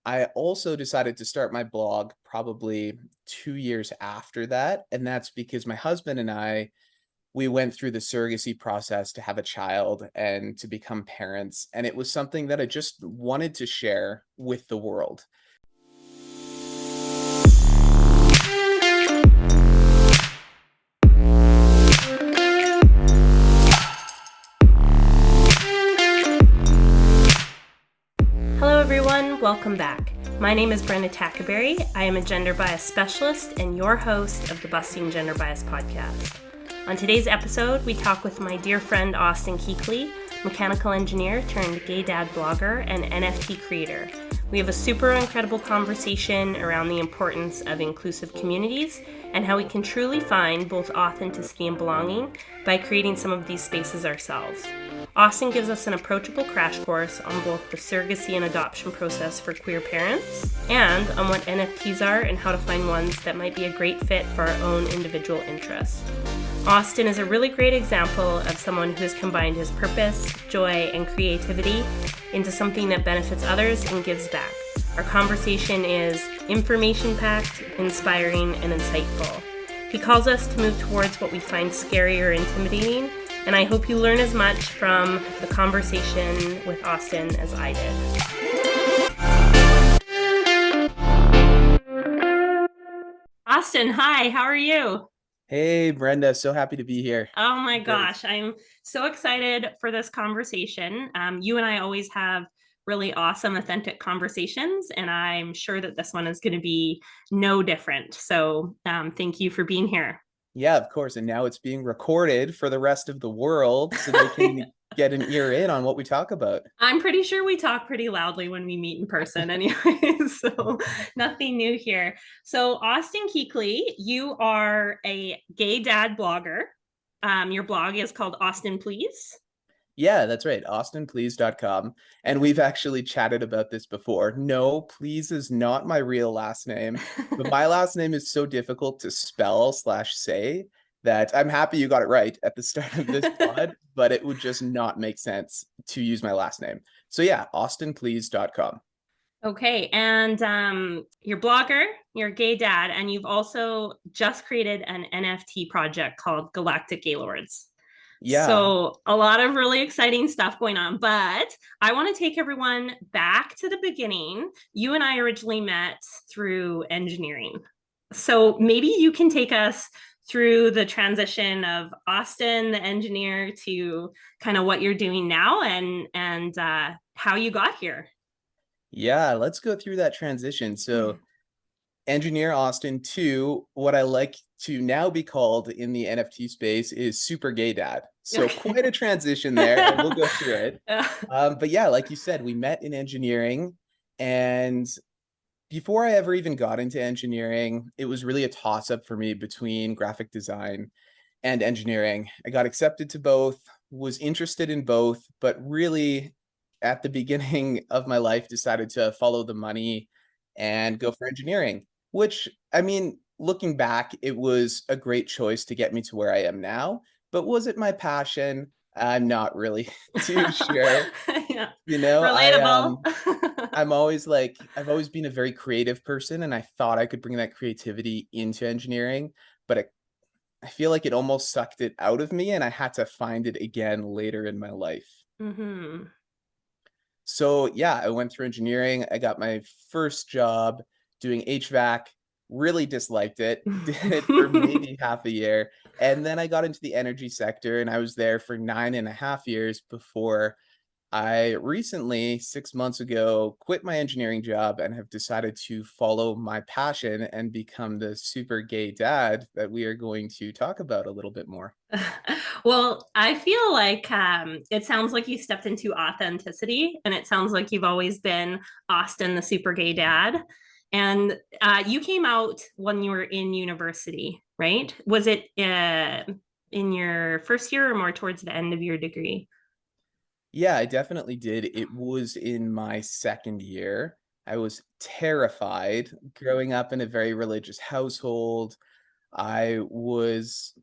I also decided to start my blog probably 2 years after that. And that's because my husband and we went through the surrogacy process to have a child and to become parents. And it was something that I just wanted to share with the world. Hello everyone, welcome back. My name is Brenda Tackaberry. I am a gender bias specialist and your host of the Busting Gender Bias podcast. On today's episode, we talk with my dear friend Austin Keekly, mechanical engineer turned gay dad blogger and NFT creator. We have a super incredible conversation around the importance of inclusive communities and how we can truly find both authenticity and belonging by creating some of these spaces ourselves. Austin gives us an approachable crash course on both the surrogacy and adoption process for queer parents and on what NFTs are and how to find ones that might be a great fit for our own individual interests. Austin is a really great example of someone who has combined his purpose, joy, and creativity into something that benefits others and gives back. Our conversation is information-packed, inspiring, and insightful. He calls us to move towards what we find scary or intimidating, and I hope you learn as much from the conversation with Austin as I did. Austin, hi, how are you? Hey, Brenda, so happy to be here. Oh my Great. gosh, I'm so excited for this conversation. You and I always have really awesome, authentic conversations, and I'm sure that this one is going to be no different. So thank you for being here. Yeah, of course. And now it's being recorded for the rest of the world so they can get an ear in on what we talk about. I'm pretty sure we talk pretty loudly when we meet in person anyway, so nothing new here. So Austin Keekly, you are a gay dad blogger. Your blog is called Austin Please. Yeah, that's right. AustinPlease.com. And we've actually chatted about this before. No, Please is not my real last name, but my last name is so difficult to spell/say that I'm happy you got it right at the start of this pod, but it would just not make sense to use my last name. So yeah, AustinPlease.com. Okay, and you're a blogger, you're a gay dad, and you've also just created an NFT project called Galactic Gaylords. Yeah. So a lot of really exciting stuff going on, but I want to take everyone back to the beginning. You and I originally met through engineering. So maybe you can take us through the transition of Austin, the engineer, to kind of what you're doing now and how you got here. Yeah, let's go through that transition. So engineer Austin to what I like to now be called in the NFT space is super gay dad. So quite a transition there, and we'll go through it. But yeah, like you said, we met in engineering, and before I ever even got into engineering, it was really a toss-up for me between graphic design and engineering. I got accepted to both, was interested in both, but really at the beginning of my life decided to follow the money and go for engineering, which, I mean, looking back, it was a great choice to get me to where I am now. But was it my passion? I'm not really too sure. Yeah. You know, Relatable. I'm always like, I've always been a very creative person, and I thought I could bring that creativity into engineering, but I feel like it almost sucked it out of me, and I had to find it again later in my life. Mm-hmm. So yeah, I went through engineering. I got my first job doing HVAC, really disliked it, did it for maybe half a year. And then I got into the energy sector and I was there for 9.5 years before I recently, 6 months ago, quit my engineering job and have decided to follow my passion and become the super gay dad that we are going to talk about a little bit more. Well, I feel like it sounds like you stepped into authenticity, and it sounds like you've always been Austin, the super gay dad. And you came out when you were in university, right? Was it in your first year or more towards the end of your degree? Yeah, I definitely did. It was in my second year. I was terrified growing up in a very religious household. You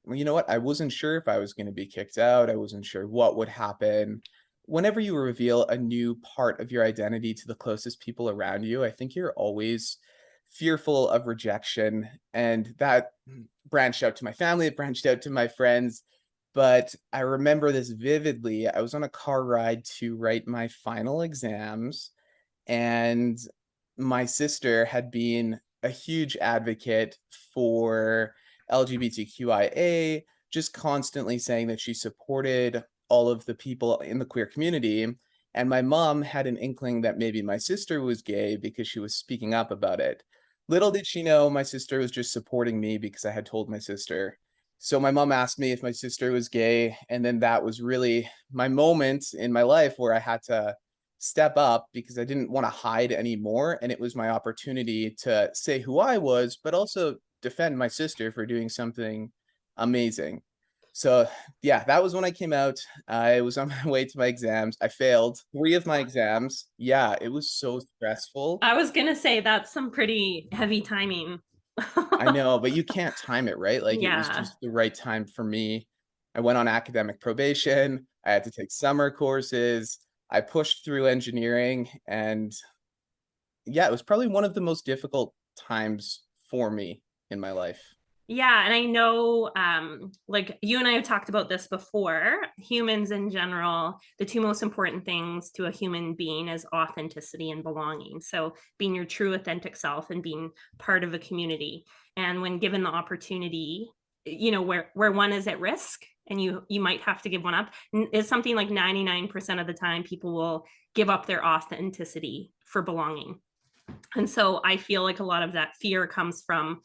know what? I wasn't sure if I was going to be kicked out. I wasn't sure what would happen. whenever you reveal a new part of your identity to the closest people around you, I think you're always fearful of rejection. And that branched out to my family, it branched out to my friends. But I remember this vividly. I was on a car ride to write my final exams, and my sister had been a huge advocate for LGBTQIA, just constantly saying that she supported all of the people in the queer community. And my mom had an inkling that maybe my sister was gay because she was speaking up about it. Little did she know my sister was just supporting me because I had told my sister. So my mom asked me if my sister was gay, and then that was really my moment in my life where I had to step up because I didn't want to hide anymore. And it was my opportunity to say who I was, but also defend my sister for doing something amazing. So, yeah, that was when I came out. I was on my way to my exams. I failed 3 of my exams. Yeah, it was so stressful. I was gonna say that's some pretty heavy timing. I know, but you can't time it, right? Like, it was Yeah. just the right time for me. I went on academic probation. I had to take summer courses. I pushed through engineering, and yeah, it was probably one of the most difficult times for me in my life. Yeah, and I know, like you and I have talked about this before. Humans in general, the two most important things to a human being is authenticity and belonging. So, being your true, authentic self and being part of a community. And when given the opportunity, where one is at risk and you might have to give one up, is something like 99% of the time people will give up their authenticity for belonging. And so I feel like a lot of that fear comes from,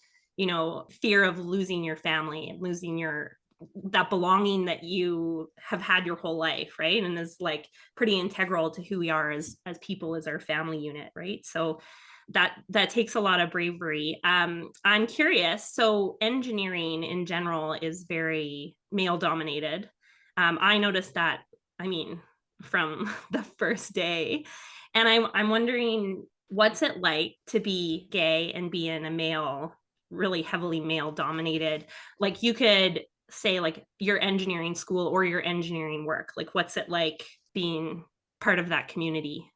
fear of losing your family and losing your that belonging that you have had your whole life, right? And is like pretty integral to who we are as people, as our family unit, right? So that takes a lot of bravery. I'm curious. So engineering in general is very male dominated. I noticed that. I mean, from the first day, and I'm wondering what's it like to be gay and be in a male, really heavily male dominated, like you could say like your engineering school or your engineering work, like what's it like being part of that community?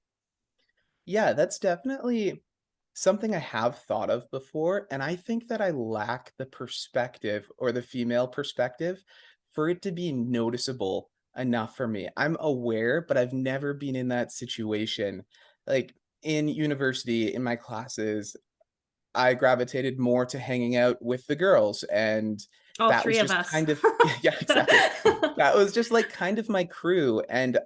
Yeah, that's definitely something I have thought of before, and I think that I lack the perspective or the female perspective for it to be noticeable enough for me. I'm aware, but I've never been in that situation. Like in university, in my classes, I gravitated more to hanging out with the girls, and All that was three of just us. kind of yeah, exactly. That was just like kind of my crew, and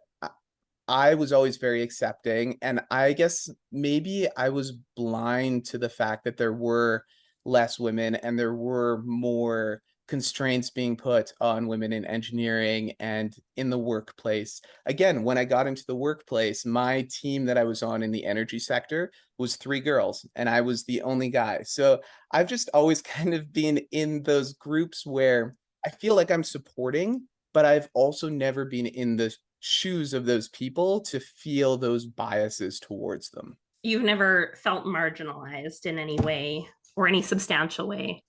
I was always very accepting, and I guess maybe I was blind to the fact that there were less women and there were more constraints being put on women in engineering and in the workplace. Again, when I got into the workplace, my team that I was on in the energy sector was 3 girls, and I was the only guy. So I've just always kind of been in those groups where I feel like I'm supporting, but I've also never been in the shoes of those people to feel those biases towards them. You've never felt marginalized in any way or any substantial way?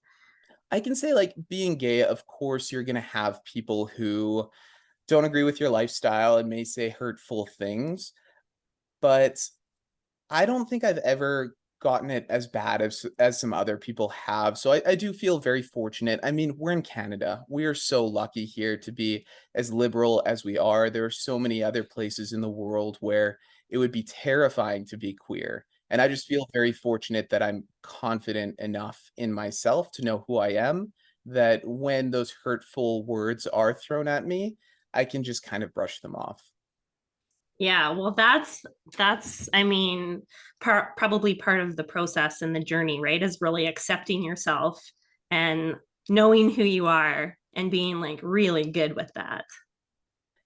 I can say, like, being gay, of course, you're gonna have people who don't agree with your lifestyle and may say hurtful things, but I don't think I've ever gotten it as bad as some other people have, so I do feel very fortunate. I mean, we're in Canada. We are so lucky here to be as liberal as we are. There are so many other places in the world where it would be terrifying to be queer, and I just feel very fortunate that I'm confident enough in myself to know who I am, that when those hurtful words are thrown at me, I can just kind of brush them off. Yeah, well, that's I mean, probably part of the process and the journey, right? Is really accepting yourself and knowing who you are and being like really good with that.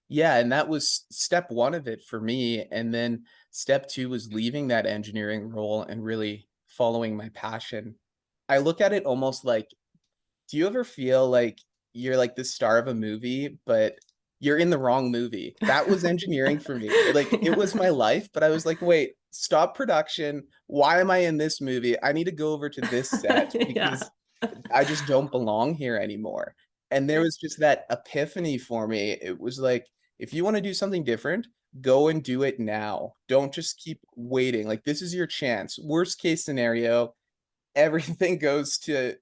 Yeah, and that was step 1 of it for me, and then step 2 was leaving that engineering role and really following my passion. I look at it almost like, do you ever feel like you're like the star of a movie, but you're in the wrong movie? That was engineering for me. Like, it was my life, but I was like, "Wait, stop production. Why am I in this movie? I need to go over to this set Yeah. because I just don't belong here anymore." And there was just that epiphany for me. It was like if you want to do something different, go and do it now. Don't just keep waiting. Like, this is your chance. Worst case scenario, everything goes to,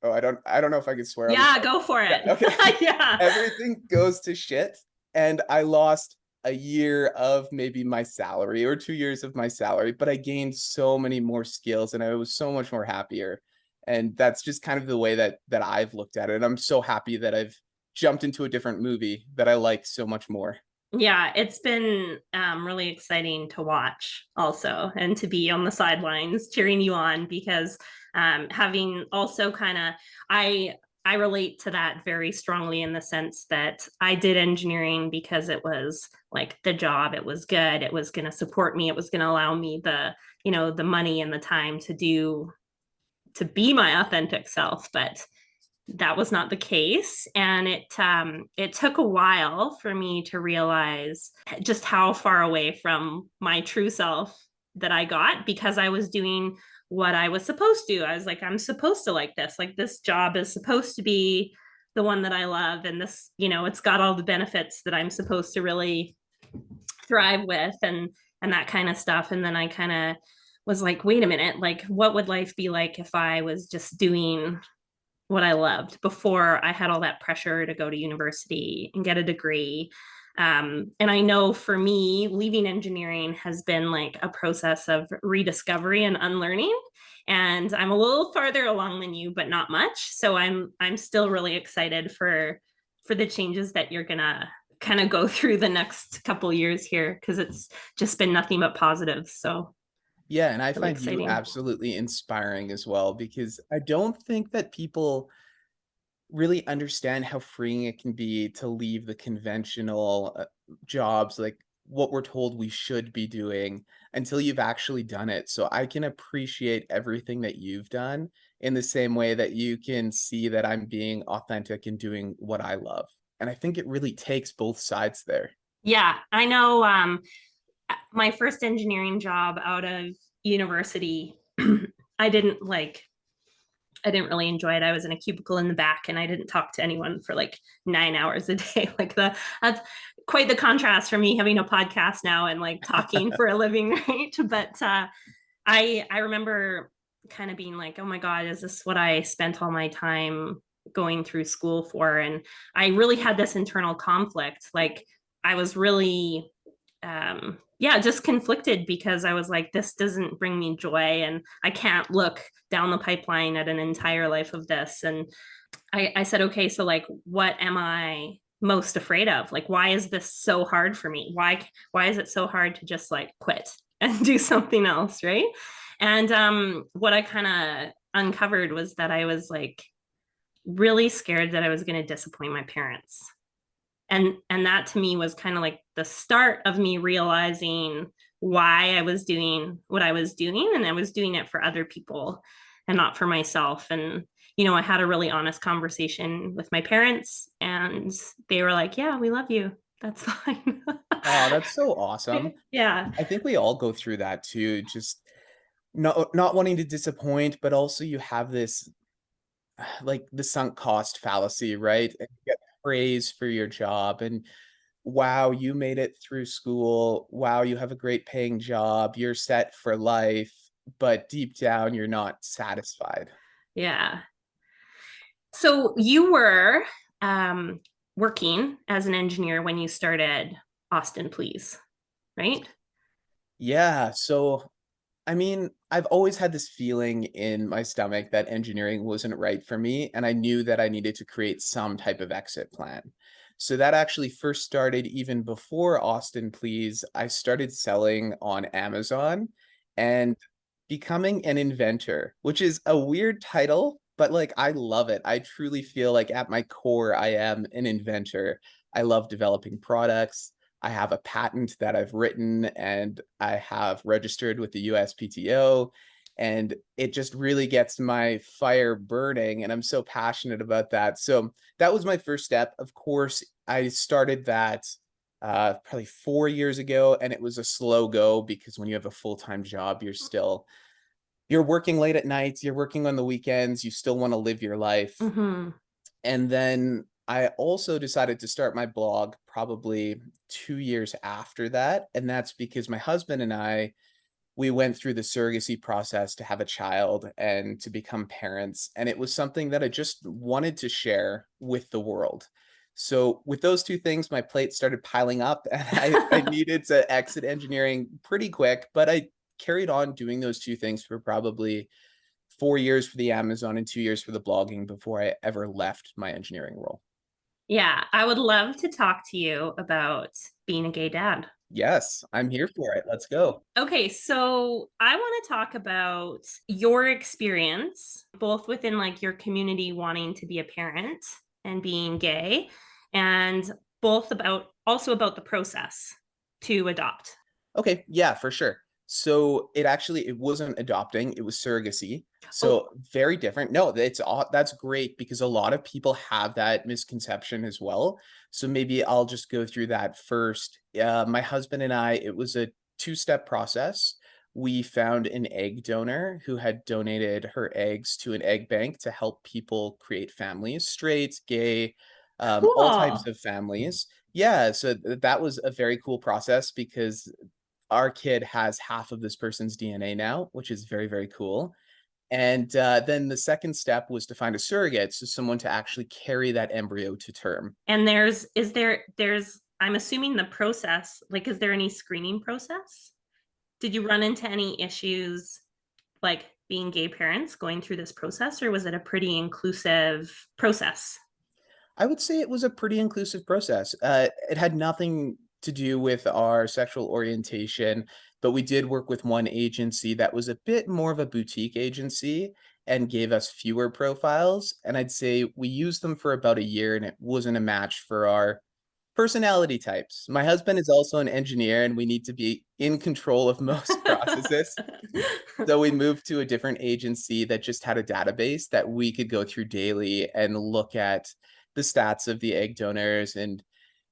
oh, I don't know if I can swear on this. Yeah, go for it. Yeah, okay. Yeah. Everything goes to shit, and I lost a year of maybe my salary or 2 years of my salary, but I gained so many more skills and I was so much more happier. And that's just kind of the way that I've looked at it. And I'm so happy that I've jumped into a different movie that I like so much more. Yeah, it's been really exciting to watch also and to be on the sidelines cheering you on because having also kind of, I relate to that very strongly in the sense that I did engineering because it was like the job, it was good, it was going to support me, it was going to allow me the, the money and the time to be my authentic self. But that was not the case, and it took a while for me to realize just how far away from my true self that I got because I was doing what I was supposed to. I was like, I'm supposed to like this job is supposed to be the one that I love, and this, it's got all the benefits that I'm supposed to really thrive with, and that kind of stuff. And then I kind of was like, wait a minute, like what would life be like if I was just doing what I loved before I had all that pressure to go to university and get a degree. And I know for me, leaving engineering has been like a process of rediscovery and unlearning. And I'm a little farther along than you, but not much. So I'm still really excited for the changes that you're gonna kind of go through the next couple years here because it's just been nothing but positive. So Yeah, and I really find you exciting. absolutely inspiring as well because I don't think that people really understand how freeing it can be to leave the conventional jobs, like what we're told we should be doing, until you've actually done it. So I can appreciate everything that you've done in the same way that you can see that I'm being authentic and doing what I love. And I think it really takes both sides there. Yeah, I know. My first engineering job out of university, I didn't like I didn't really enjoy it. I was in a cubicle in the back and I didn't talk to anyone for like 9 hours a day. That's quite the contrast for me having a podcast now and like talking for a living, right? But I remember kind of being like, oh my God, is this what I spent all my time going through school for? And I really had this internal conflict. Like I was really just conflicted because I was like, this doesn't bring me joy and I can't look down the pipeline at an entire life of this. And I said, okay, so like, what am I most afraid of? Like, why is this so hard for me? Why is it so hard to just like quit and do something else? Right. And what I kind of uncovered was that I was like really scared that I was going to disappoint my parents. And that to me was kind of like the start of me realizing why I was doing what I was doing, and I was doing it for other people and not for myself. And I had a really honest conversation with my parents and they were like, yeah, we love you, that's fine. Oh, that's so awesome. Yeah. I think we all go through that too, just not wanting to disappoint, but also you have this like the sunk cost fallacy, right? And you get praise for your job and wow, you made it through school. Wow, you have a great paying job. You're set for life, but deep down you're not satisfied. Yeah. So you were working as an engineer when you started Austin Please, right? Yeah, so I mean, I've always had this feeling in my stomach that engineering wasn't right for me, and I knew that I needed to create some type of exit plan. So that actually first started even before Austin Please. I started selling on Amazon and becoming an inventor, which is a weird title, but like I love it. I truly feel like at my core, I am an inventor. I love developing products. I have a patent that I've written and I have registered with the USPTO, and it just really gets my fire burning, and I'm so passionate about that. So that was my first step. Of course, I started that probably 4 years ago, and it was a slow go because when you have a full-time job, you're working late at nights, you're working on the weekends, you still want to live your life. Mm-hmm. And then I also decided to start my blog probably 2 years after that. And that's because my husband and I, we went through the surrogacy process to have a child and to become parents. And it was something that I just wanted to share with the world. So with those two things, my plate started piling up and I needed to exit engineering pretty quick, but I carried on doing those two things for probably 4 years for the Amazon and 2 years for the blogging before I ever left my engineering role. Yeah, I would love to talk to you about being a gay dad. Yes, I'm here for it. Let's go. Okay, so I want to talk about your experience, both within like your community wanting to be a parent and being gay, and both about also about the process to adopt. Okay, yeah, for sure. So it wasn't adopting, it was surrogacy. Oh, So very different. No, that's great because a lot of people have that misconception as well. So maybe I'll just go through that first. My husband and I, it was a two-step process. We found an egg donor who had donated her eggs to an egg bank to help people create families, straight, gay, all types cool. of families. Yeah, so that was a very cool process because our kid has half of this person's DNA now, which is very, very cool. And then the second step was to find a surrogate, so someone to actually carry that embryo to term. And there's I'm assuming the process, like is there any screening process? Did you run into any issues like being gay parents going through this process, or was it a pretty inclusive process? I would say it was a pretty inclusive process. It had nothing to do with our sexual orientation, but we did work with one agency that was a bit more of a boutique agency and gave us fewer profiles. And I'd say we used them for about a year and it wasn't a match for our personality types. My husband is also an engineer and we need to be in control of most processes. So we moved to a different agency that just had a database that we could go through daily and look at the stats of the egg donors and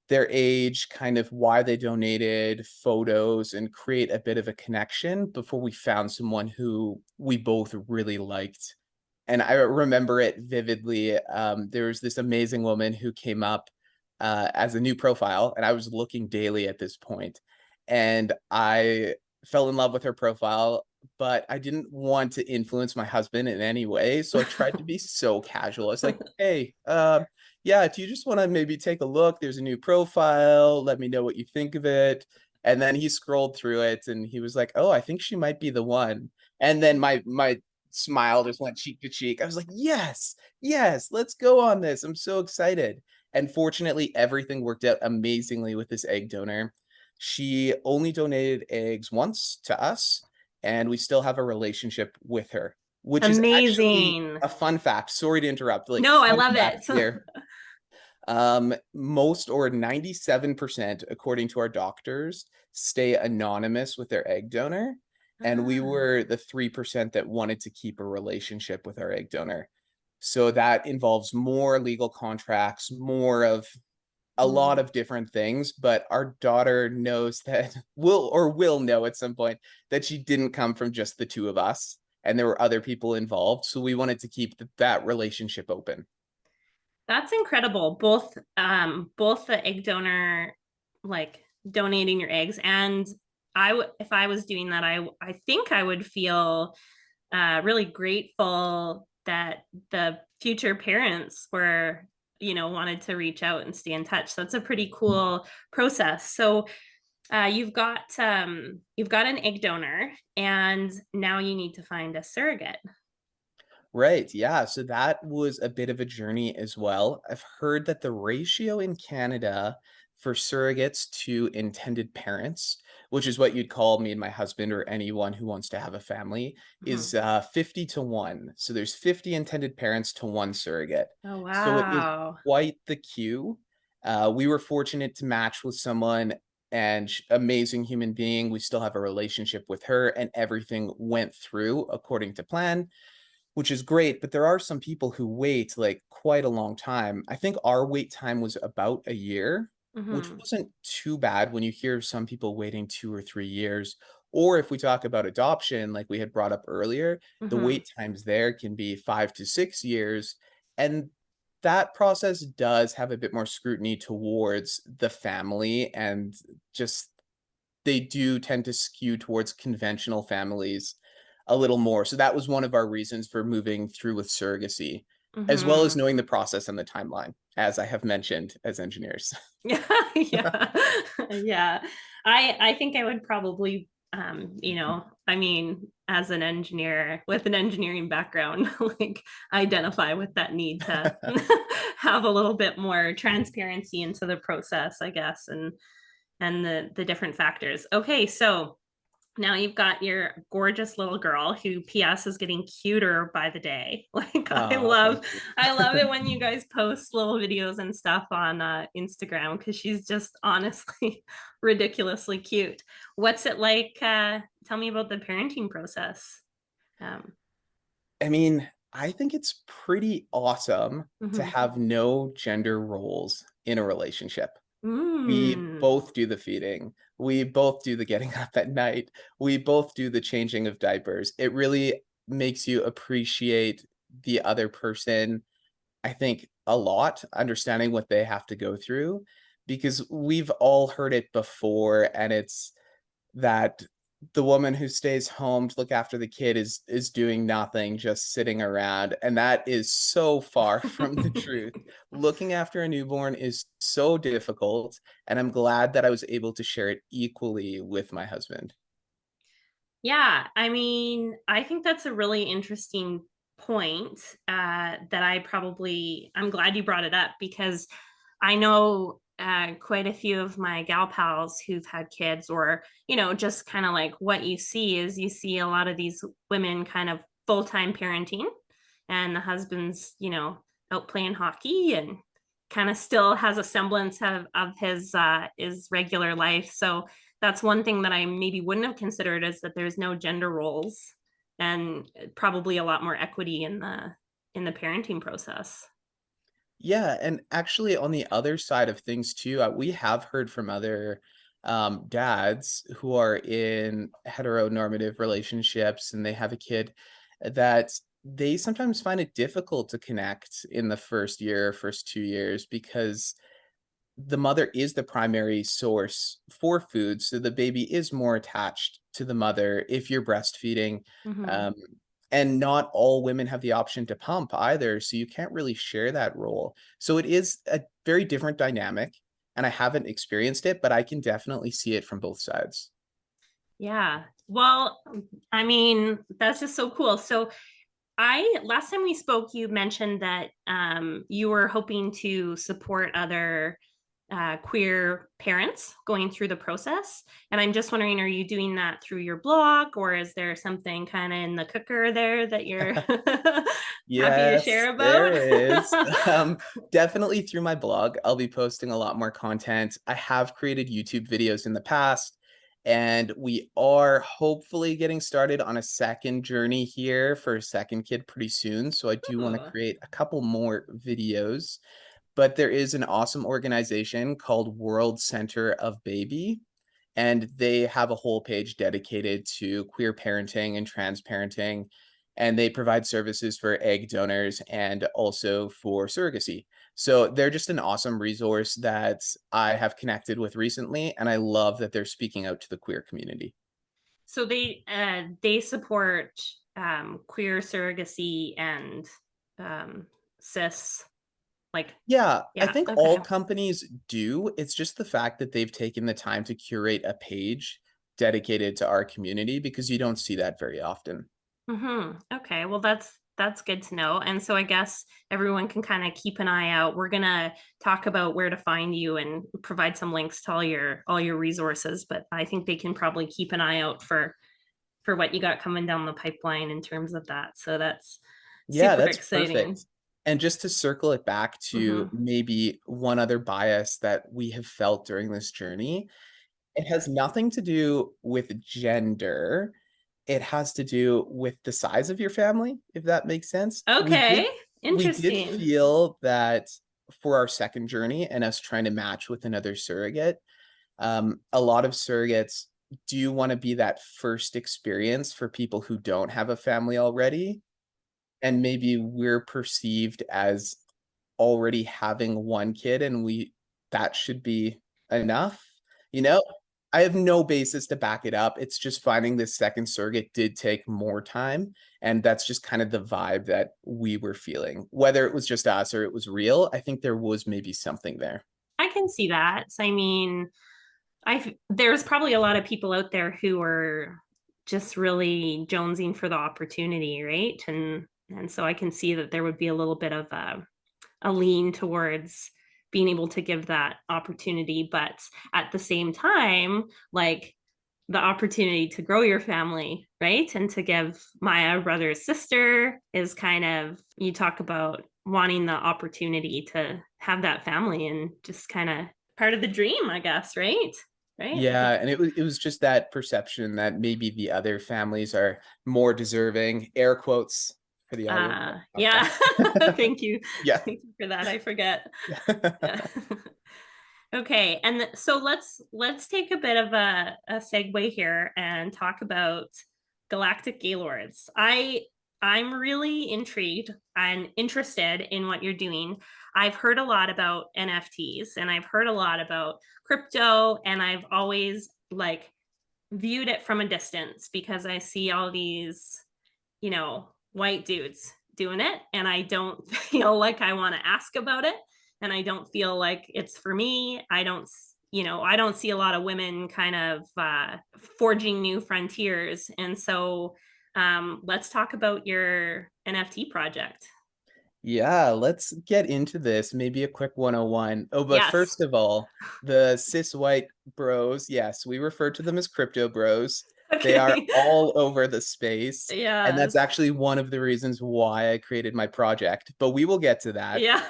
their age, kind of why they donated, photos, and create a bit of a connection before we found someone who we both really liked. And I remember it vividly. There was this amazing woman who came up as a new profile, and I was looking daily at this point, and I fell in love with her profile, but I didn't want to influence my husband in any way, so I tried to be so casual. I was like, "Hey, yeah, do you just want to maybe take a look? There's a new profile. Let me know what you think of it." And then he scrolled through it, and he was like, "Oh, I think she might be the one." And then my smile just went cheek to cheek. I was like, "Yes, yes, let's go on this. I'm so excited." And fortunately, everything worked out amazingly with this egg donor. She only donated eggs once to us, and we still have a relationship with her, which is actually Amazing. a fun fact. Sorry to interrupt, like No, I fun love fact it. here. Most or 97%, according to our doctors, stay anonymous with their egg donor. And we Ah. were the 3% that wanted to keep a relationship with our egg donor. So that involves more legal contracts, more of a lot Mm. of different things. But our daughter knows that will know at some point that she didn't come from just the two of us and there were other people involved. So we wanted to keep that relationship open. That's incredible. Both the egg donor, like donating your eggs, and if I was doing that, I think I would feel really grateful that the future parents were, wanted to reach out and stay in touch. So that's a pretty cool process. So you've got an egg donor, and now you need to find a surrogate. Right. Yeah. So that was a bit of a journey as well. I've heard that the ratio in Canada for surrogates to intended parents, which is what you'd call me and my husband or anyone who wants to have a family, Mhm. is 50 to 1. So there's 50 intended parents to one surrogate. Oh So it was wow. quite the queue. We were fortunate to match with someone and amazing human being. We still have a relationship with her, and everything went through according to plan, which is great, but there are some people who wait, like, quite a long time. I think our wait time was about a year, which Hmm. wasn't too bad when you hear some people waiting 2 or 3 years. Or if we talk about adoption, like we had brought up earlier, the Hmm. wait times there can be 5 to 6 years, and that process does have a bit more scrutiny towards the family, and just they do tend to skew towards conventional families a little more. So that was one of our reasons for moving through with surrogacy, as well as Mhm. knowing the process and the timeline, as I have mentioned as engineers. Yeah, yeah. Yeah. I think I would probably, I mean, as an engineer with an engineering background, like, identify with that need to have a little bit more transparency into the process, I guess, and the different factors. Okay, so now you've got your gorgeous little girl who PS is getting cuter by the day. Like, Oh, thank you. I love it when you guys post little videos and stuff on Instagram, because she's just honestly ridiculously cute. What's it like? Tell me about the parenting process. Um, I mean, I think it's pretty awesome to mhm. have no gender roles in a relationship. We Mm. both do the feeding. We both do the getting up at night. We both do the changing of diapers. It really makes you appreciate the other person, I think, a lot, understanding what they have to go through, because we've all heard it before, and it's that the woman who stays home to look after the kid is doing nothing, just sitting around, and that is so far from the truth. Looking after a newborn is so difficult, and I'm glad that I was able to share it equally with my husband. Yeah, I mean, I think that's a really interesting point, that I'm glad you brought it up, because I know quite a few of my gal pals who've had kids, or, just kind of like what you see is you see a lot of these women kind of full time parenting, and the husband's, out playing hockey and kind of still has a semblance of his regular life. So that's one thing that I maybe wouldn't have considered, is that there's no gender roles, and probably a lot more equity in the parenting process. Yeah, and actually on the other side of things too, we have heard from other dads who are in heteronormative relationships and they have a kid, that they sometimes find it difficult to connect in the first year, first 2 years, because the mother is the primary source for food, so the baby is more attached to the mother if you're breastfeeding. Hmm. Um, and not all women have the option to pump either, so you can't really share that role. So it is a very different dynamic, and I haven't experienced it, but I can definitely see it from both sides. Yeah. Well, I mean, that's just so cool. So I last time we spoke, you mentioned that you were hoping to support other queer parents going through the process. And I'm just wondering, are you doing that through your blog, or is there something kind of in the cooker there that you're happy to Yes, share about? there is. Definitely through my blog, I'll be posting a lot more content. I have created YouTube videos in the past, and we are hopefully getting started on a second journey here for a second kid pretty soon. So I do want to Oh. create a couple more videos. But there is an awesome organization called World Center of Baby, and they have a whole page dedicated to queer parenting and trans parenting, and they provide services for egg donors and also for surrogacy. So they're just an awesome resource that I have connected with recently, and I love that they're speaking out to the queer community. So they support queer surrogacy and cis, like, Yeah, I yeah, think all okay. companies do. It's just the fact that they've taken the time to curate a page dedicated to our community, because you don't see that very often. Okay, well, that's good to know. And so I guess everyone can kind of keep an eye out. We're gonna talk about where to find you and provide some links to all your resources, but I think they can probably keep an eye out for what you got coming down the pipeline in terms of that. So that's Yeah, super that's exciting. perfect. And just to circle it back to Hmm. maybe one other bias that we have felt during this journey, it has nothing to do with gender. It has to do with the size of your family, if that makes sense. Okay, We did interesting. feel that for our second journey and us trying to match with another surrogate, a lot of surrogates do wanna be that first experience for people who don't have a family already, and maybe we're perceived as already having one kid and that should be enough. You know, I have no basis to back it up. It's just finding this second surrogate did take more time. And that's just kind of the vibe that we were feeling. Whether it was just us or it was real, I think there was maybe something there. I can see that. I mean, there's probably a lot of people out there who are just really jonesing for the opportunity, right? And so I can see that there would be a little bit of a lean towards being able to give that opportunity, but at the same time, like the opportunity to grow your family, right? And to give my brother, sister is kind of, you talk about wanting the opportunity to have that family and just kind of part of the dream, I guess, right? Right. Yeah, and it was just that perception that maybe the other families are more deserving, air quotes for the audience. Yeah. Okay. Thank you. Yeah. Thank you for that. I forget. Yeah. Okay, and so let's take a bit of a segue here and talk about galactic gaylords. I'm really intrigued and interested in what you're doing. I've heard a lot about NFTs and I've heard a lot about crypto, and I've always like viewed it from a distance because I see all these, white dudes doing it, and I don't feel like I want to ask about it, and I don't feel like it's for me. I don't see a lot of women kind of forging new frontiers. And so let's talk about your NFT project. Yeah, let's get into this. Maybe a quick 101. Oh, but Yes. first of all, the cis white bros, yes, we refer to them as crypto bros. They are Okay. all over the space. And that's Yes. actually one of the reasons why I created my project, but we will get to that. Yeah.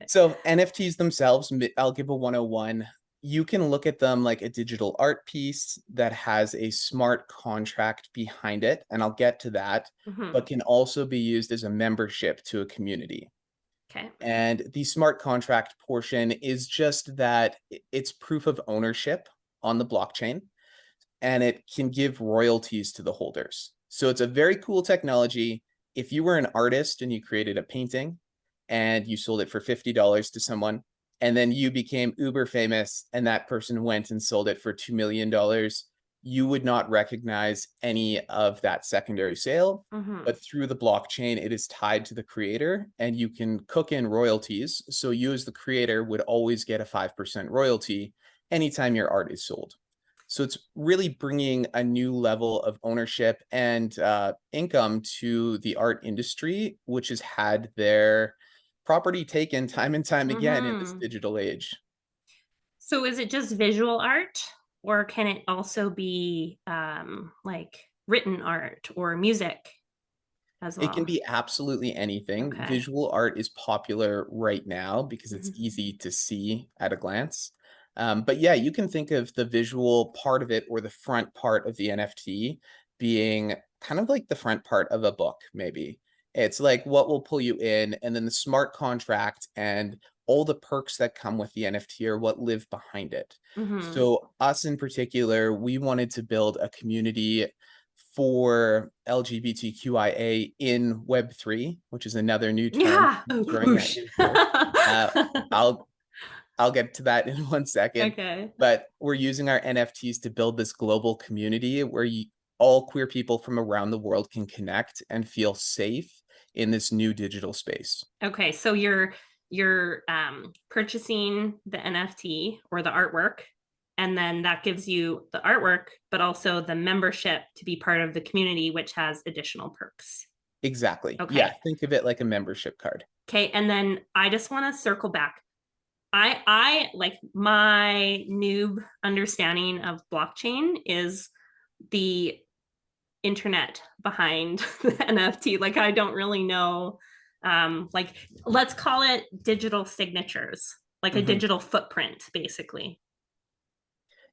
So NFTs themselves, I'll give a 101. You can look at them like a digital art piece that has a smart contract behind it, and I'll get to that, Mhm. but can also be used as a membership to a community. Okay. And the smart contract portion is just that it's proof of ownership on the blockchain, and it can give royalties to the holders. So it's a very cool technology. If you were an artist and you created a painting and you sold it for $50 to someone, and then you became uber famous and that person went and sold it for $2 million, you would not recognize any of that secondary sale. Mhm. But through the blockchain, it is tied to the creator and you can cook in royalties. So you, as the creator, would always get a 5% royalty anytime your art is sold. So it's really bringing a new level of ownership and income to the art industry, which has had their property taken time and time again in this Mhm. digital age. So is it just visual art, or can it also be like written art or music as It can well? be absolutely anything. Okay. Visual art is popular right now because it's Mhm. easy to see at a glance. But yeah, you can think of the visual part of it or the front part of the NFT being kind of like the front part of a book, maybe. It's like what will pull you in, and then the smart contract and all the perks that come with the NFT are what live behind it. Mhm. So, us in particular, we wanted to build a community for LGBTQIA in Web3, which is another new term, Yeah. Oh, throwing that whoosh. in here. Uh, I'll I'll get to that in 1 second, Okay. but we're using our NFTs to build this global community where all queer people from around the world can connect and feel safe in this new digital space. Okay. So you're purchasing the NFT or the artwork, and then that gives you the artwork, but also the membership to be part of the community, which has additional perks. Exactly. Yeah, Okay. think of it like a membership card. Okay. And then I just want to circle back. I like, my noob understanding of blockchain is the internet behind the NFT. Like, I don't really know. Like, let's call it digital signatures, like a Mhm. digital footprint, basically.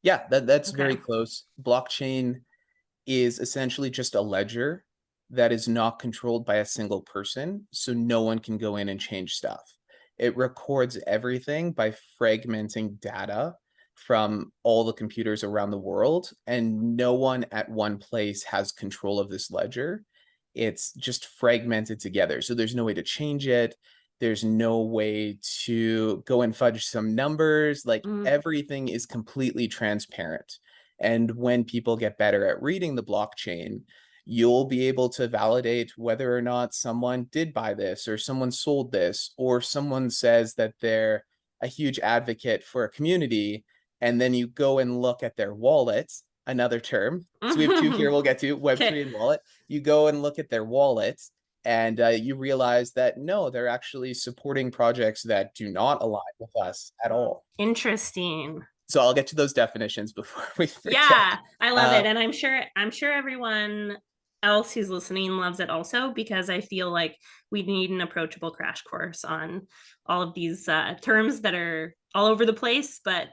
Yeah, that's very Okay. close. Blockchain is essentially just a ledger that is not controlled by a single person, so no one can go in and change stuff. It records everything by fragmenting data from all the computers around the world, and no one at one place has control of this ledger. It's just fragmented together, so there's no way to change it. There's no way to go and fudge some numbers. Like Mm, everything is completely transparent. And when people get better at reading the blockchain, you'll be able to validate whether or not someone did buy this or someone sold this or someone says that they're a huge advocate for a community. And then you go and look at their wallet, another term. So we have two here we'll get to, okay. Web3 and wallet. You go and look at their wallet and you realize that no, they're actually supporting projects that do not align with us at all. Interesting. So I'll get to those definitions before we forget. Yeah, I love it. And I'm sure everyone else who's listening loves it also, because I feel like we need an approachable crash course on all of these terms that are all over the place, but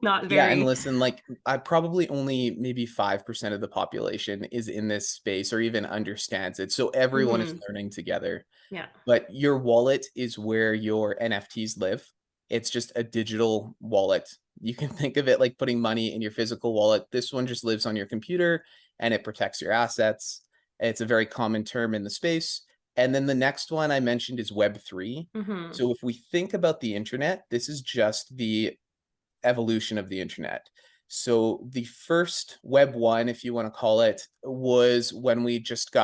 not Yeah, and very. listen, like I probably only maybe 5% of the population is in this space or even understands it. So everyone is Mhm. learning together. Yeah. But your wallet is where your NFTs live. It's just a digital wallet. You can think of it like putting money in your physical wallet. This one just lives on your computer and it protects your assets. It's a very common term in the space. And then the next one I mentioned is Web3. Hmm. So if we think about the internet, this is just the evolution of the internet. So the first Web 1, if you want to call it, was when we just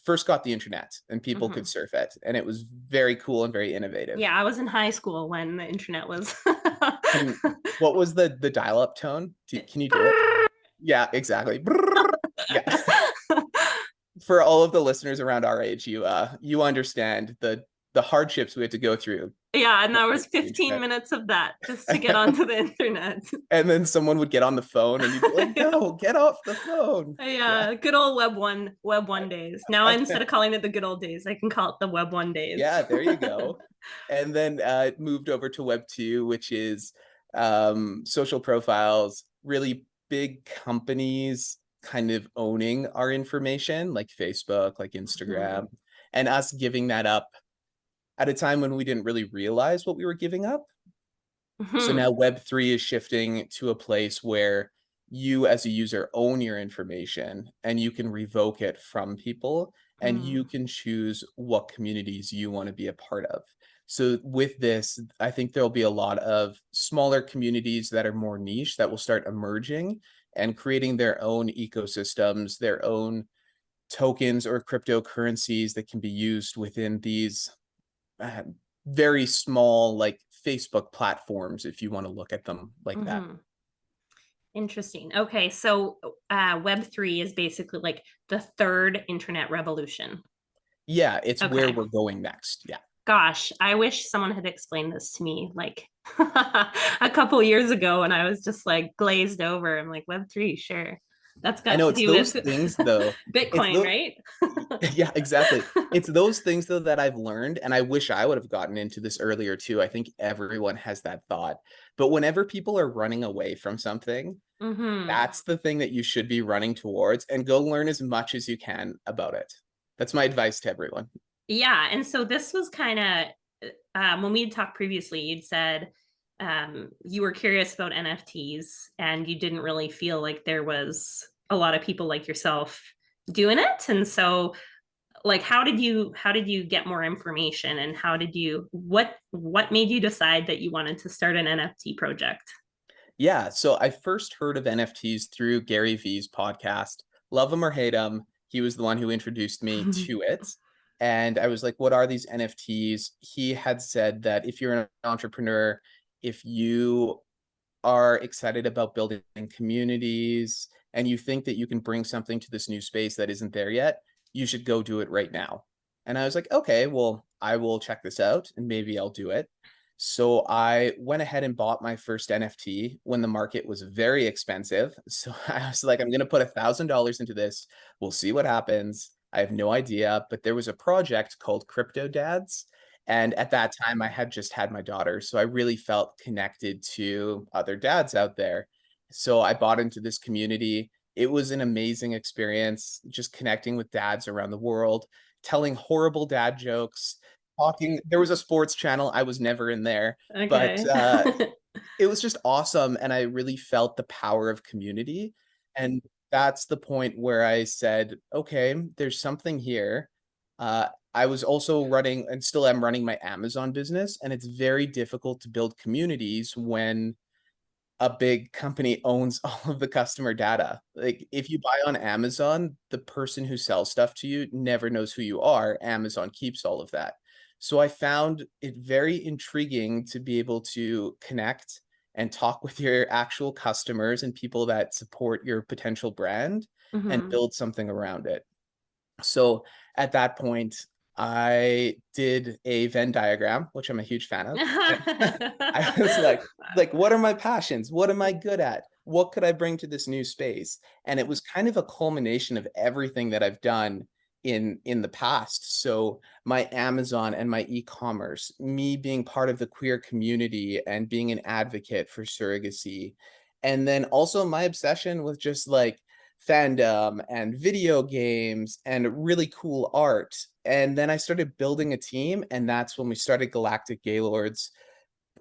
first got the internet and people Hmm. could surf it. And it was very cool and very innovative. Yeah, I was in high school when the internet was. And what was the dial-up tone? Can you do it? Yeah, exactly. Yeah. For all of the listeners around our age, you understand the hardships we had to go through. Yeah, and there was The 15 internet. minutes of that just to get onto the internet. And then someone would get on the phone and you'd be like, no, get off the phone. Yeah. Yeah, good old Web 1 days. Now instead of calling it the good old days, I can call it the Web 1 days. Yeah, there you go. And then it moved over to Web 2, which is social profiles, really big companies kind of owning our information, like Facebook, like Mhm. Instagram, and us giving that up at a time when we didn't really realize what we were giving up. So Mhm. now Web3 is shifting to a place where you as a user own your information and you can revoke it from people and you Mm. can choose what communities you want to be a part of. So with this, I think there'll be a lot of smaller communities that are more niche that will start emerging and creating their own ecosystems, their own tokens or cryptocurrencies that can be used within these uh, very small like Facebook platforms if you want to look at them like that. Mhm. Interesting. Okay, so Web 3 is basically like the third internet revolution. Yeah, it's where Okay. we're going next. Yeah. Gosh, I wish someone had explained this to me like a couple years ago, and I was just like glazed over. I'm like, Web 3, sure. That's I got know to it's do with those things though. It's Bitcoin, those right? yeah, exactly. It's those things though that I've learned and I wish I would have gotten into this earlier too. I think everyone has that thought. But whenever people are running away from something, Hmm. that's the thing that you should be running towards and go learn as much as you can about it. That's my advice to everyone. Yeah, and so this was kind of when we had talked previously, you'd said you were curious about NFTs and you didn't really feel like there was a lot of people like yourself doing it. And so like how did you get more information, and how did you what made you decide that you wanted to start an NFT project? Yeah, so I first heard of NFTs through Gary Vee's podcast. Love him or hate him, he was the one who introduced me to it. And I was like, what are these NFTs? He had said that if you're an entrepreneur, if you are excited about building communities and you think that you can bring something to this new space that isn't there yet, you should go do it right now. And I was like, okay, well, I will check this out and maybe I'll do it. So I went ahead and bought my first NFT when the market was very expensive. So I was like, I'm going to put $1,000 into this. We'll see what happens. I have no idea, but there was a project called Crypto Dads. And at that time, I had just had my daughter. So I really felt connected to other dads out there. So I bought into this community. It was an amazing experience, just connecting with dads around the world, telling horrible dad jokes, talking. There was a sports channel. I was never in there, but Okay. it was just awesome. And I really felt the power of community. And that's the point where I said, okay, there's something here. I was also running and still am running my Amazon business, and it's very difficult to build communities when a big company owns all of the customer data. Like if you buy on Amazon, the person who sells stuff to you never knows who you are. Amazon keeps all of that. So I found it very intriguing to be able to connect and talk with your actual customers and people that support your potential brand and Mm-hmm. build something around it. So at that point, I did a Venn diagram, which I'm a huge fan of. I was like, what are my passions? What am I good at? What could I bring to this new space? And it was kind of a culmination of everything that I've done in the past. So my Amazon and my e-commerce, me being part of the queer community and being an advocate for surrogacy, and then also my obsession with just like fandom and video games and really cool art. And then I started building a team, and that's when we started Galactic Gaylords.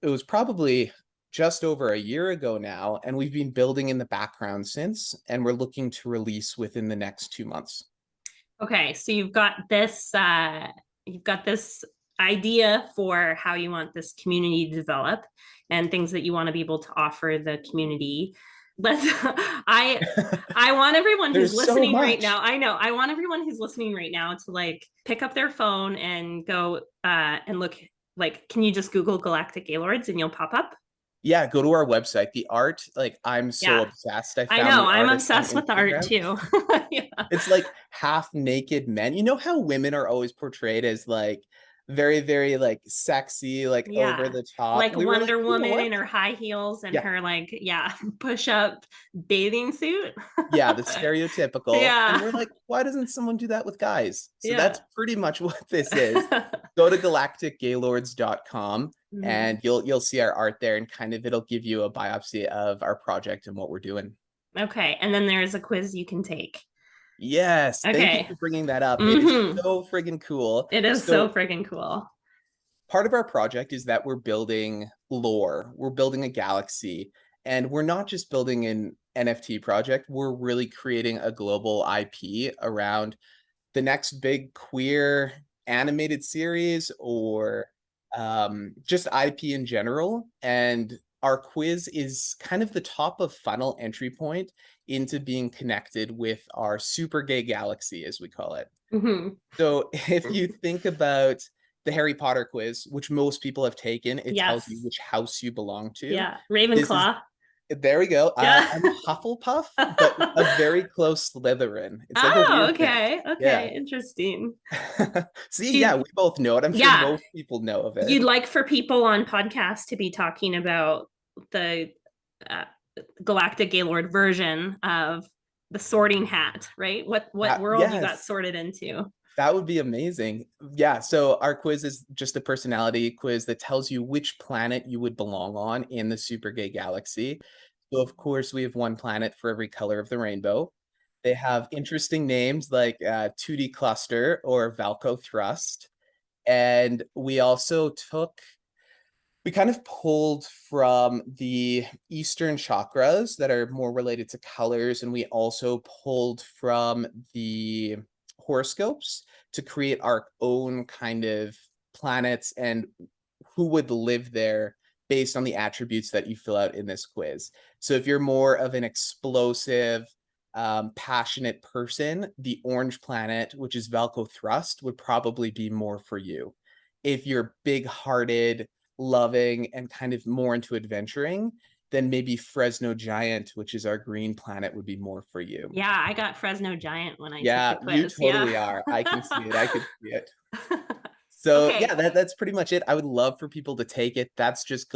It was probably just over a year ago now, and we've been building in the background since, and we're looking to release within the next 2 months. Okay, so you've got this idea for how you want this community to develop and things that you want to be able to offer the community. Let's I want everyone who's There's so listening right much. now. I know. I want everyone who's listening right now to like pick up their phone and go and look, like, can you just Google Galactic Gaylords and you'll pop up? Yeah, go to our website. The art, like I'm so Yeah. obsessed. I I found know. the I'm artist on obsessed with the art Instagram. too. Yeah. It's like half naked men. You know how women are always portrayed as like very, very like sexy, like over Yeah. the top. Like We were like, Wonder you know Woman what? in her high heels and Yeah, her like, yeah, push up bathing suit. yeah, the stereotypical. And Yeah. we're like, why doesn't someone do that with guys? So Yeah. that's pretty much what this is. Go to galacticgaylords.com Mhm. and you'll see our art there, and kind of it'll give you a biopsy of our project and what we're doing. Okay. And then there's a quiz you can take. Yes, thank you Okay. for bringing that up. It is Hmm. so friggin' cool. It is so So freaking cool. part of our project is that we're building lore, we're building a galaxy, and we're not just building an NFT project, we're really creating a global IP around the next big queer animated series or just IP in general. And our quiz is kind of the top of funnel entry point into being connected with our super gay galaxy, as we call it. Hmm. So if you think about the Harry Potter quiz, which most people have taken, it tells you Yes. which house you belong to. Yeah. This is Ravenclaw. there we go. Yeah. I'm a Hufflepuff, but a very close Slytherin. It's like a Oh, weird thing. okay. Yeah. Okay. Interesting. See, Do yeah, you, we both know it. I'm sure yeah. most people know of it. You'd like for people on podcasts to be talking about the uh, Galactic Gaylord version of the Sorting Hat, right? What world you got Yes, sorted into? that would be amazing. Yeah, so our quiz is just a personality quiz that tells you which planet you would belong on in the super gay galaxy. So of course, we have one planet for every color of the rainbow. They have interesting names like 2D Cluster or Valco Thrust. And we also we kind of pulled from the Eastern chakras that are more related to colors, and we also pulled from the horoscopes to create our own kind of planets and who would live there based on the attributes that you fill out in this quiz. So if you're more of an explosive, passionate person, the orange planet, which is Valco Thrust, would probably be more for you. If you're big-hearted, loving, and kind of more into adventuring, then maybe Fresno Giant, which is our green planet, would be more for you. Yeah, I got Fresno Giant when I took the Yeah, you quiz. Yeah. totally are. I can see it. I could see it. So yeah, Okay. that's pretty much it. I would love for people to take it. That's just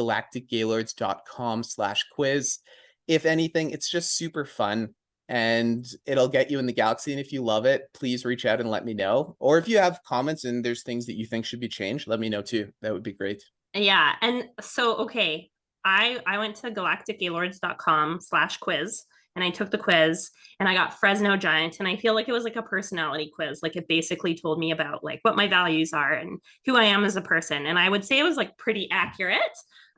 galacticgaylords.com/quiz. If anything, it's just super fun and it'll get you in the galaxy. And if you love it, please reach out and let me know. Or if you have comments and there's things that you think should be changed, let me know too. That would be great. Yeah. And so, okay, I went to galacticgaylords.com/quiz and I took the quiz and I got Fresno Giant. And I feel like it was like a personality quiz. Like it basically told me about like what my values are and who I am as a person. And I would say it was like pretty accurate.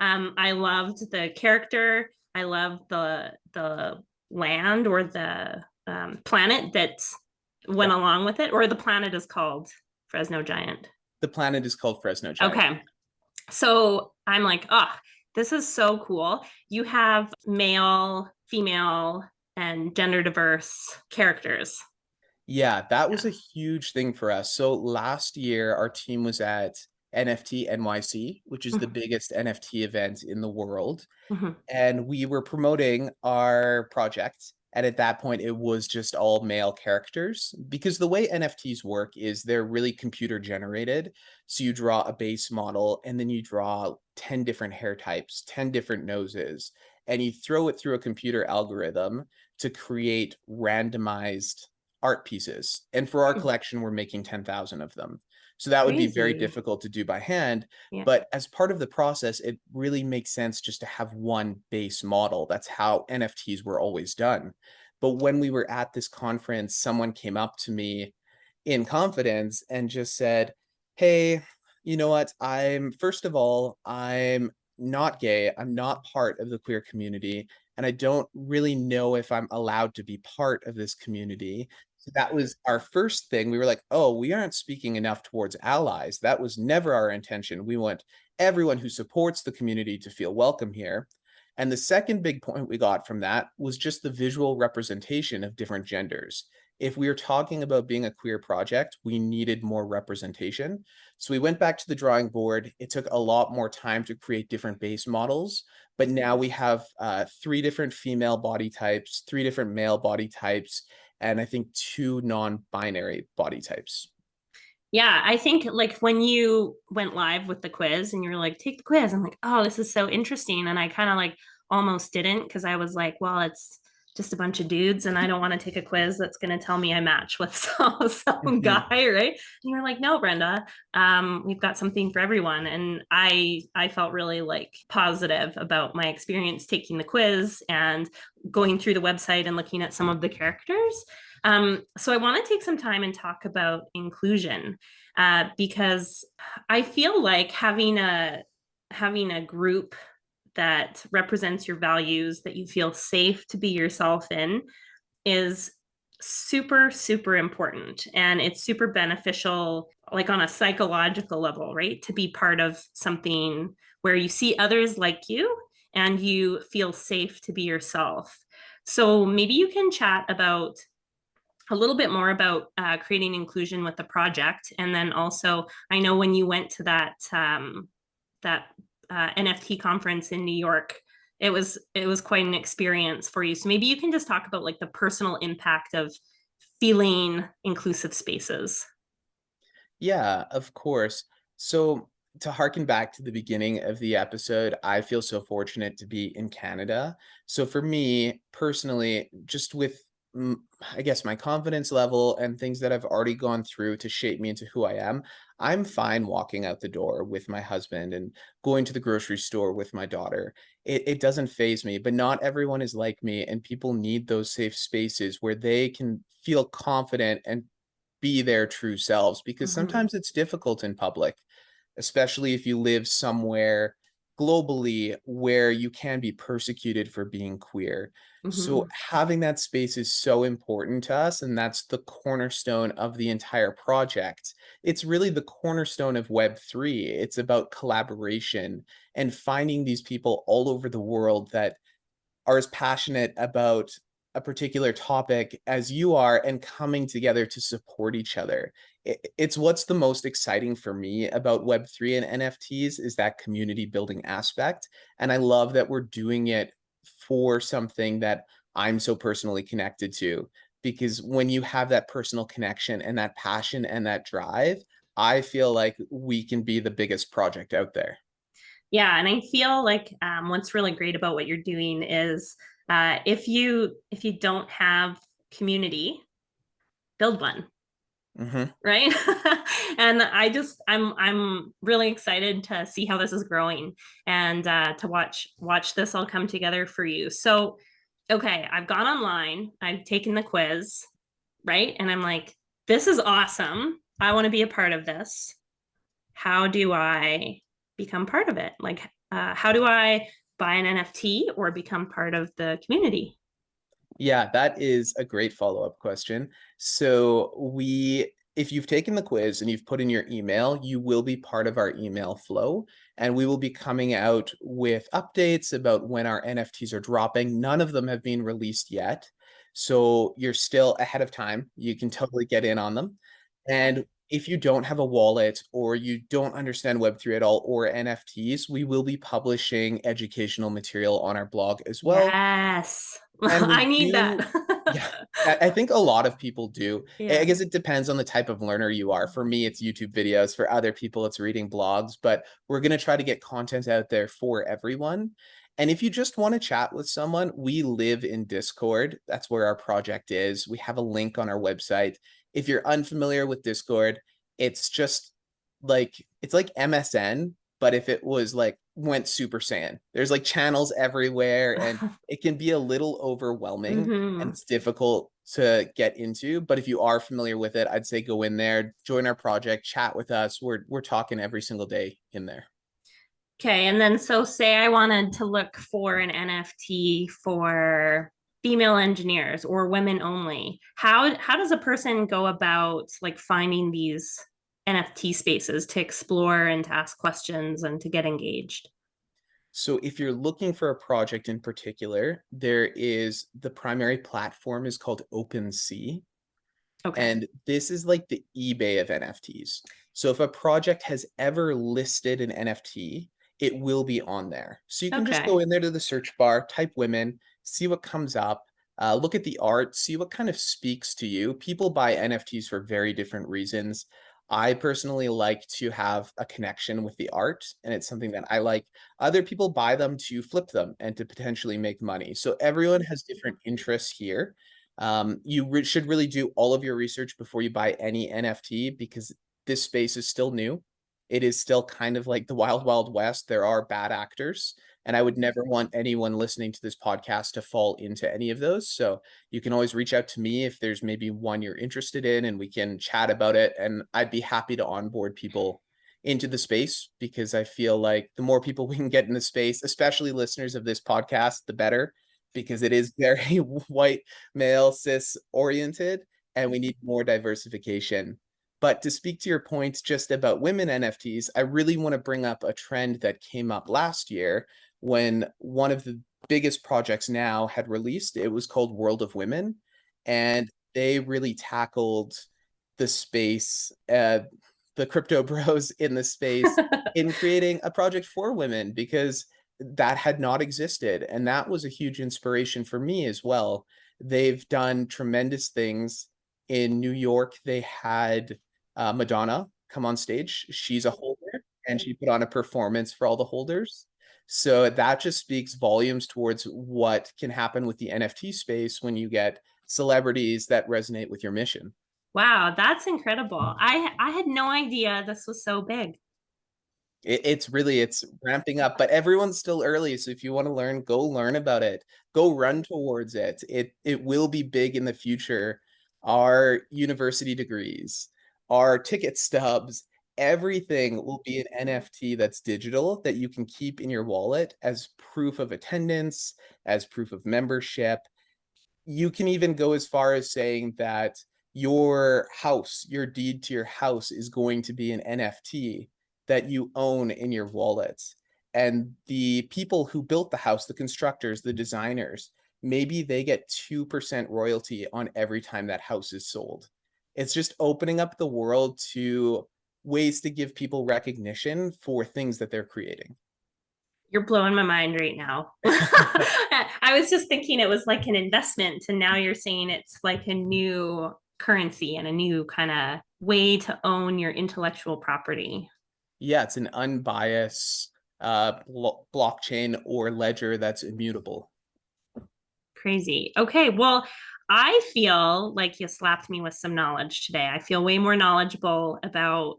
I loved the character. I loved the land or the planet that went Yeah. along with it, or the planet is called. Fresno Giant. The planet is called Fresno Giant. Okay. So I'm like, oh, this is so cool. You have male, female, and gender diverse characters. Yeah, that was Yeah. a huge thing for us. So last year, our team was at NFT NYC, which is the Mhm. biggest NFT event in the world. Mhm. And we were promoting our project. And at that point, it was just all male characters because the way NFTs work is they're really computer generated. So you draw a base model and then you draw 10 different hair types, 10 different noses, and you throw it through a computer algorithm to create randomized art pieces. And for our Hmm. collection, we're making 10,000 of them. So that would be very Crazy. difficult to do by hand. Yeah. But as part of the process, it really makes sense just to have one base model. That's how NFTs were always done. But when we were at this conference, someone came up to me in confidence and just said, "Hey, you know what? First of all, I'm not gay. I'm not part of the queer community. And I don't really know if I'm allowed to be part of this community." So that was our first thing. We were like, "Oh, we aren't speaking enough towards allies. That was never our intention. We want everyone who supports the community to feel welcome here." And the second big point we got from that was just the visual representation of different genders. If we were talking about being a queer project, we needed more representation. So we went back to the drawing board. It took a lot more time to create different base models, but now we have 3 different female body types, 3 different male body types, and I think 2 non-binary body types. Yeah, I think like when you went live with the quiz and you were like, take the quiz, I'm like, oh, this is so interesting. And I kind of like almost didn't because I was like, well, it's just a bunch of dudes and I don't want to take a quiz that's going to tell me I match with some Mhm. guy, right? And you're like, no, Brenda, we've got something for everyone. And I felt really like positive about my experience taking the quiz and going through the website and looking at some of the characters. So I want to take some time and talk about inclusion because I feel like having a group that represents your values that you feel safe to be yourself in is super super important, and it's super beneficial like on a psychological level, right, to be part of something where you see others like you and you feel safe to be yourself. So maybe you can chat about a little bit more about creating inclusion with the project, and then also I know when you went to that NFT conference in New York, it was quite an experience for you. So maybe you can just talk about like the personal impact of feeling inclusive spaces. Yeah, of course. So to harken back to the beginning of the episode, I feel so fortunate to be in Canada. So for me personally, just with I guess my confidence level and things that I've already gone through to shape me into who I am, I'm fine walking out the door with my husband and going to the grocery store with my daughter. It doesn't faze me, but not everyone is like me, and people need those safe spaces where they can feel confident and be their true selves, because Mm-hmm. sometimes it's difficult in public, especially if you live somewhere globally where you can be persecuted for being queer. So Mm-hmm. having that space is so important to us, and that's the cornerstone of the entire project. It's really the cornerstone of Web3. It's about collaboration and finding these people all over the world that are as passionate about a particular topic as you are and coming together to support each other. It's what's the most exciting for me about Web3 and NFTs is that community building aspect. And I love that we're doing it for something that I'm so personally connected to. Because when you have that personal connection and that passion and that drive, I feel like we can be the biggest project out there. Yeah, and I feel like what's really great about what you're doing is if you don't have community, build one, Hmm. right? And I'm really excited to see how this is growing and to watch this all come together for you. So okay, I've gone online, I've taken the quiz, right, and I'm like, this is awesome, I want to be a part of this. How do I become part of it? Like how do I buy an NFT or become part of the community? Yeah, that is a great follow-up question. So we if you've taken the quiz and you've put in your email, you will be part of our email flow. And we will be coming out with updates about when our NFTs are dropping. None of them have been released yet. So you're still ahead of time. You can totally get in on them. And if you don't have a wallet or you don't understand Web3 at all or NFTs, we will be publishing educational material on our blog as well. Yes. And I we need that. do, yeah, I think a lot of people do. I Yeah. guess it depends on the type of learner you are. For me, it's YouTube videos. For other people, it's reading blogs. But we're going to try to get content out there for everyone. And if you just want to chat with someone, we live in Discord. That's where our project is. We have a link on our website. If you're unfamiliar with Discord, it's just it's like MSN, but if it was like went Super Saiyan. There's like channels everywhere and it can be a little overwhelming and Hmm. it's difficult to get into. But if you are familiar with it, I'd say go in there, join our project, chat with us. We're talking every single day in there. Okay, and then so say I wanted to look for an NFT for female engineers or women only. How does a person go about like finding these NFT spaces to explore and to ask questions and to get engaged? So if you're looking for a project in particular, there is the primary platform is called OpenSea. Okay. And this is like the eBay of NFTs. So if a project has ever listed an NFT, it will be on there. So you can just go Okay. in there to the search bar, type women, see what comes up, look at the art, see what kind of speaks to you. People buy NFTs for very different reasons. I personally like to have a connection with the art, and it's something that I like. Other people buy them to flip them and to potentially make money. So everyone has different interests here. You should really do all of your research before you buy any NFT because this space is still new. It is still kind of like the wild, wild west. There are bad actors, and I would never want anyone listening to this podcast to fall into any of those. So you can always reach out to me if there's maybe one you're interested in, and we can chat about it. And I'd be happy to onboard people into the space because I feel like the more people we can get in the space, especially listeners of this podcast, the better because it is very white male cis oriented and we need more diversification. But to speak to your point just about women NFTs, I really want to bring up a trend that came up last year when one of the biggest projects now had released. It was called World of Women, and they really tackled the space, the crypto bros in the space in creating a project for women because that had not existed. And that was a huge inspiration for me as well. They've done tremendous things. In New York, they had Madonna come on stage. She's a holder and she put on a performance for all the holders. So that just speaks volumes towards what can happen with the NFT space when you get celebrities that resonate with your mission. Wow, that's incredible. I had no idea this was so big. It's ramping up, but everyone's still early. So if you want to learn, go learn about it. Go run towards it. It will be big in the future. Our university degrees, our ticket stubs, everything will be an NFT that's digital that you can keep in your wallet as proof of attendance, as proof of membership. You can even go as far as saying that your house, your deed to your house is going to be an NFT that you own in your wallet. And the people who built the house, the constructors, the designers, maybe they get 2% royalty on every time that house is sold. It's just opening up the world to ways to give people recognition for things that they're creating. You're blowing my mind right now. I was just thinking it was like an investment, and now you're saying it's like a new currency and a new kind of way to own your intellectual property. Yeah, it's an unbiased blockchain or ledger that's immutable. Crazy. Okay, well, I feel like you slapped me with some knowledge today. I feel way more knowledgeable about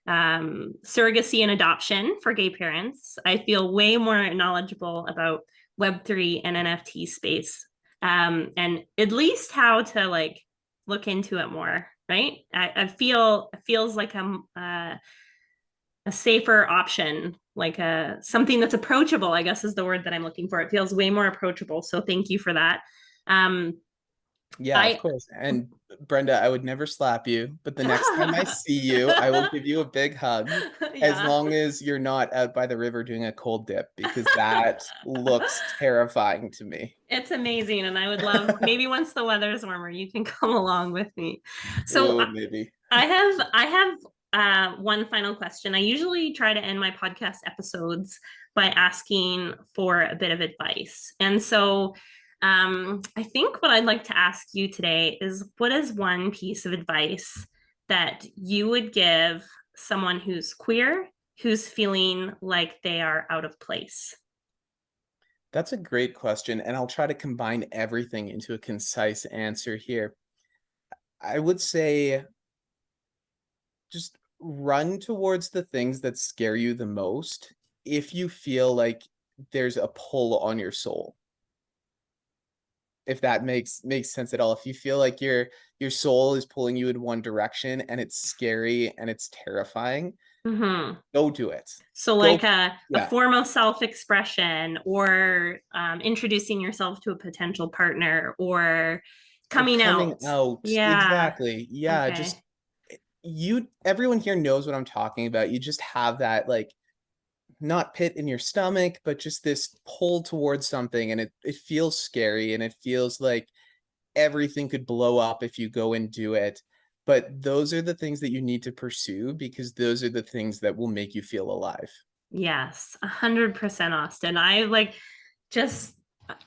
surrogacy and adoption for gay parents. I feel way more knowledgeable about Web3 and NFT space, and at least how to like look into it more. Right? I feel it feels like I'm a safer option, like a something that's approachable, I guess is the word that I'm looking for. It feels way more approachable. So thank you for that. Um, Yeah, of I course. And Brenda, I would never slap you, but the next time I see you, I will give you a big hug as yeah. long as you're not out by the river doing a cold dip because that looks terrifying to me. It's amazing, and I would love maybe once the weather is warmer, you can come along with me. So Oh, maybe. I have one final question. I usually try to end my podcast episodes by asking for a bit of advice, and so I think what I'd like to ask you today is, what is one piece of advice that you would give someone who's queer, who's feeling like they are out of place? That's a great question, and I'll try to combine everything into a concise answer here. I would say just run towards the things that scare you the most if you feel like there's a pull on your soul. If that makes sense at all. If you feel like your soul is pulling you in one direction and it's scary and it's terrifying, Mm-hmm. go do it. So, Go like a yeah, form of self expression, or introducing yourself to a potential partner, or or coming coming out. out. Yeah. Exactly. Yeah, Okay. just you everyone here knows what I'm talking about. You just have that like not pit in your stomach, but just this pull towards something and it feels scary and it feels like everything could blow up if you go and do it. But those are the things that you need to pursue because those are the things that will make you feel alive. Yes, 100% Austin. I like just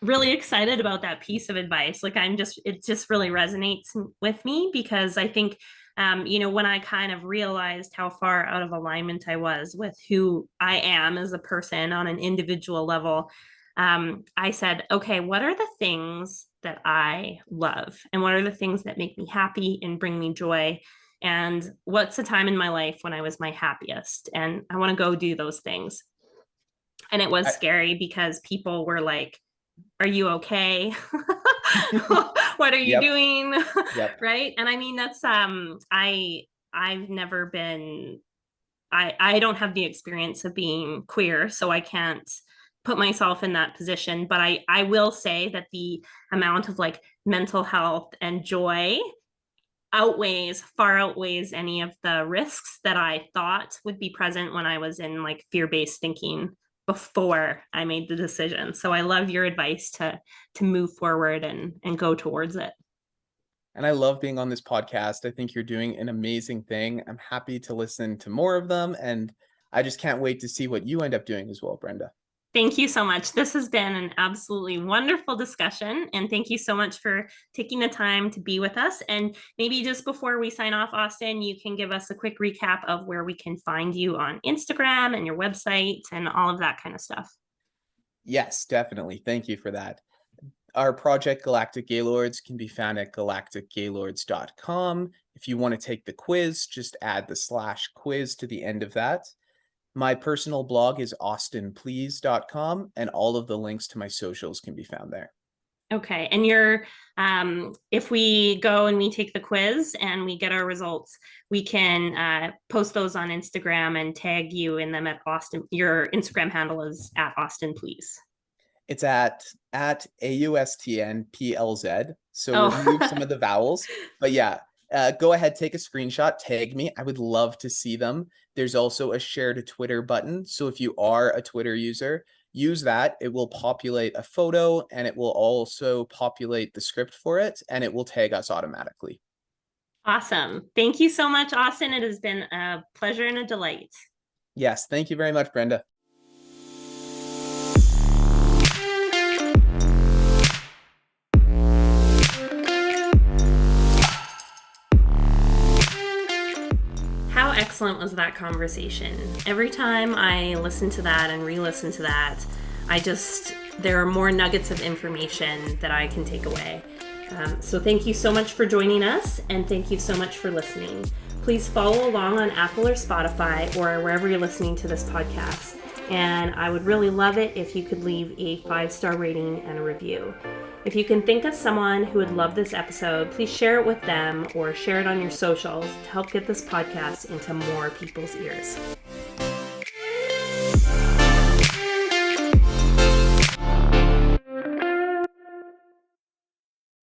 really excited about that piece of advice. Like it just really resonates with me, because I think, when I kind of realized how far out of alignment I was with who I am as a person on an individual level, I said, okay, what are the things that I love? And what are the things that make me happy and bring me joy? And what's a time in my life when I was my happiest? And I want to go do those things. And it was I, scary because people were like, are you okay? What are you yep, doing? yep. Right? And I mean, that's I've never been, I don't have the experience of being queer, so I can't put myself in that position. But I will say that the amount of like mental health and joy far outweighs any of the risks that I thought would be present when I was in like fear-based thinking before I made the decision. So I love your advice to move forward and go towards it. And I love being on this podcast. I think you're doing an amazing thing. I'm happy to listen to more of them. And I just can't wait to see what you end up doing as well, Brenda. Thank you so much. This has been an absolutely wonderful discussion. And thank you so much for taking the time to be with us. And maybe just before we sign off, Austin, you can give us a quick recap of where we can find you on Instagram and your website and all of that kind of stuff. Yes, definitely. Thank you for that. Our project Galactic Gaylords can be found at galacticgaylords.com. If you want to take the quiz, just add the /quiz to the end of that. My personal blog is austinplease.com, and all of the links to my socials can be found there. Okay. And if we go and we take the quiz and we get our results, we can post those on Instagram and tag you in them at Austin. Your Instagram handle is at Austin, please. It's at AUSTNPLZ. So Oh, remove some of the vowels. But yeah, go ahead, take a screenshot, tag me. I would love to see them. There's also a share to Twitter button. So if you are a Twitter user, use that. It will populate a photo and it will also populate the script for it and it will tag us automatically. awesome. Thank you so much, Austin. It has been a pleasure and a delight. Yes, thank you very much, Brenda. How excellent was that conversation? Every time I listen to that and re-listen to that, there are more nuggets of information that I can take away. So thank you so much for joining us, and thank you so much for listening. Please follow along on Apple or Spotify or wherever you're listening to this podcast. And I would really love it if you could leave a 5-star rating and a review. If you can think of someone who would love this episode, please share it with them or share it on your socials to help get this podcast into more people's ears.